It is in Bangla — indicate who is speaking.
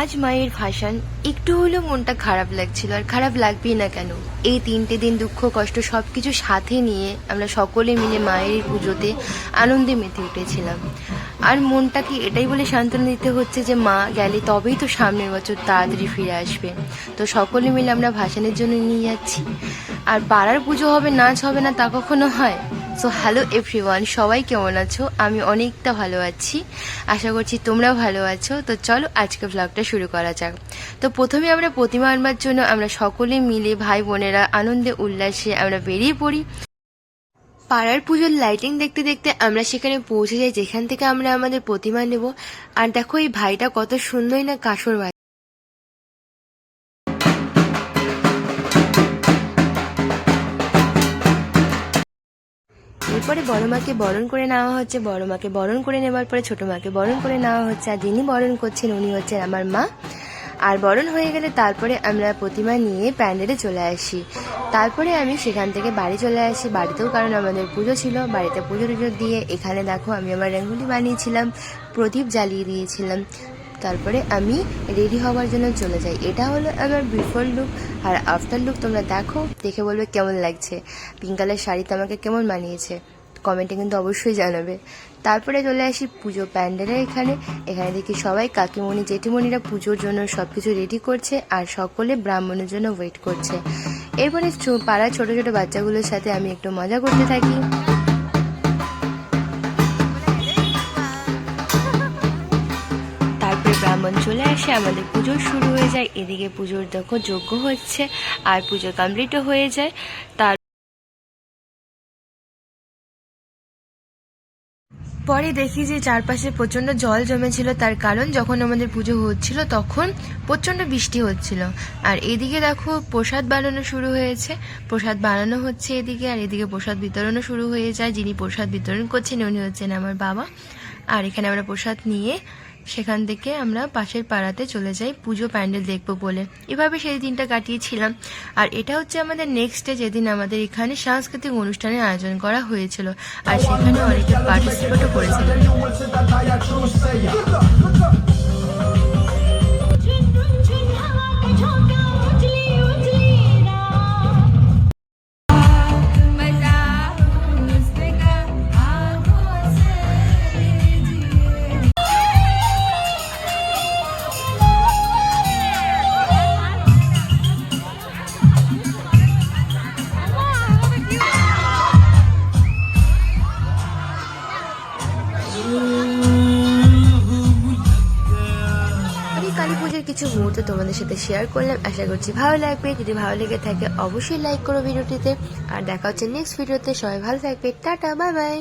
Speaker 1: আজ মায়ের ভাসান একটু হলেও মনটা খারাপ লাগছিল, আর খারাপ লাগবেই না কেন। এই 3টে দিন দুঃখ কষ্ট সবকিছু সাথে নিয়ে আমরা সকলে মিলে মায়ের পুজোতে আনন্দে মেতে উঠেছিলাম। আর মনটাকে এটাই বলে সান্ত্বনা দিতে হচ্ছে যে মা গেলে তবেই তো সামনের বছর তাড়াতাড়ি ফিরে আসবে। তো সকলে মিলে আমরা ভাসানের জন্য নিয়ে যাচ্ছি। আর পাড়ার পুজো হবে, নাচ হবে না তা কখনো হয়? সো হ্যালো এভরিওয়ান, সবাই কেমন আছো? আমি অনেকটা ভালো আছি, আশা করছি তোমরাও ভালো আছো। তো চলো আজকে ব্লগটা শুরু করা যাক। তো প্রথমে আমরা প্রতিমা আনবার জন্য আমরা সকলে মিলে ভাই বোনেরা আনন্দে উল্লাসে আমরা বেরিয়ে পড়ি। পাড়ার পুজোর লাইটিং দেখতে দেখতে আমরা সেখানে পৌঁছে যাই, যেখান থেকে আমরা আমাদের প্রতিমা নেব। আর দেখো এই ভাইটা কত সুন্দরই না কাসর ভাই। এরপরে বড় মাকে বরণ করে নেওয়া হচ্ছে, বড় মাকে বরণ করে নেওয়ার পরে ছোট মাকে বরণ করে নেওয়া হচ্ছে। আর যিনি বরণ করছেন উনি হচ্ছেন আমার মা। আর বরণ হয়ে গেলে তারপরে আমরা প্রতিমা নিয়ে প্যান্ডেলে চলে আসি। তারপরে আমি সেখান থেকে বাড়ি চলে আসি। বাড়িতেও কারণ আমাদের পুজো ছিল, বাড়িতে পুজো টুজো দিয়ে এখানে দেখো আমি আমার রঙ্গোলি বানিয়েছিলাম, প্রদীপ জ্বালিয়ে দিয়েছিলাম। তারপরে আমি রেডি হওয়ার জন্য চলে যাই। এটা হলো আমার বিফোর লুক। আর আফটার লুক তোমরা দেখো, দেখে বলবে কেমন লাগছে। পিঙ্ক কালার শাড়িতে আমাকে কেমন মানিয়েছে কমেন্টে কিন্তু অবশ্যই জানাবে। তারপরে চলে আসি পুজো প্যান্ডেলে। এখানে দেখি সবাই কাকিমণি জেঠিমণিরা পুজোর জন্য সব কিছু রেডি করছে, আর সকলে ব্রাহ্মণের জন্য ওয়েট করছে। এরপরে পাড়ার ছোট ছোট বাচ্চাগুলোর সাথে আমি একটু মজা করতে থাকি। তারপরে ব্রাহ্মণ চলে আসে, আমাদের পুজো শুরু হয়ে যায়। এদিকে পুজোর দেখো যজ্ঞ হচ্ছে আর পুজো কমপ্লিটও হয়ে যায়। তার পরে দেখি যে চারপাশে প্রচণ্ড জল জমেছিল, তার কারণ যখন আমাদের পুজো হচ্ছিল তখন প্রচণ্ড বৃষ্টি হচ্ছিল। আর এদিকে দেখো প্রসাদ বানানো শুরু হয়েছে, প্রসাদ বানানো হচ্ছে এদিকে। আর এদিকে প্রসাদ বিতরণও শুরু হয়ে যায়। যিনি প্রসাদ বিতরণ করছেন উনি হচ্ছেন আমার বাবা। আর এখানে আমরা প্রসাদ নিয়ে সেখান থেকে আমরা পাশের পাড়াতে চলে যাই পুজো প্যান্ডেল দেখবো বলে। এভাবে সেই দিনটা কাটিয়েছিলাম। আর এটা হচ্ছে আমাদের নেক্সট ডে, যেদিন আমাদের এখানে সাংস্কৃতিক অনুষ্ঠানের আয়োজন করা হয়েছিল। আর সেখানে অনেকে পার্টিসিপেটও করেছিল। কালী পুজোর কিছু মুহূর্ত তোমাদের সাথে শেয়ার করলাম, আশা করছি ভালো লাগবে। যদি ভালো লেগে থাকে অবশ্যই লাইক করো ভিডিওটিতে। আর দেখা হচ্ছে নেক্সট ভিডিওতে। সবাই ভালো থাকবে, টাটা, বাই বাই।